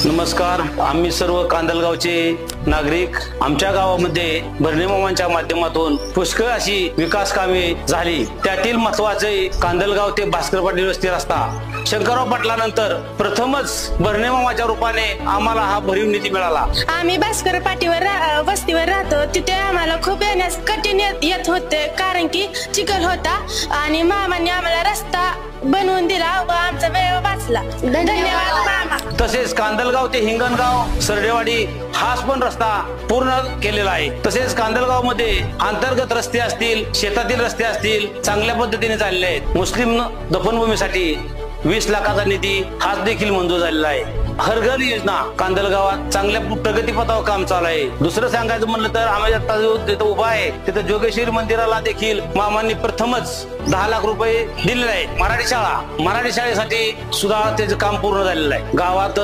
नमस्कार, आम्ही सर्व कांदलगावचे नागरिक आमच्या गावामध्ये भरणे मामांच्या माध्यमातून पुष्कळ अशी विकास कामे झाली। त्यातील महत्त्वाचे कांदलगाव ते भास्कर पाटील वस्ती रस्ता शंकरराव पाटलांनंतर प्रथमच भरणे मामाच्या रूपाने आम्हाला हा भरीव निधी मिळाला। आम्ही भास्कर पाटीवर वस्तीवर राहतो, तिथे आम्हाला खूप येण्यास कठीण येत होते, कारण की चिखल होता आणि मामांनी आम्हाला रस्ता बनवून दिला व आमचा वेळ वाचला। धन्यवाद मामा। तसेच कांदलगाव ते हिंगणगाव सरडेवाडी हाच पण रस्ता पूर्ण केलेला आहे। तसेच कांदलगाव मध्ये अंतर्गत रस्ते असतील, शेतातील रस्ते असतील, चांगल्या पद्धतीने चालले आहेत। मुस्लिम दफनभूमीसाठी 20 लाखाचा निधी हाच देखील मंजूर झालेला आहे। हर घर योजना कांदलगावात चांगल्या प्रगतीपथावर काम चालू आहे। दुसरं सांगायचं म्हणलं तर आम्ही आता जो तिथं उभा आहे तिथं जोगेश्वरी मंदिराला देखील मामांनी प्रथमच 10 लाख रुपये दिलेले आहेत। मराठी शाळेसाठी सुद्धा त्याचं काम पूर्ण झालेलं आहे। गावात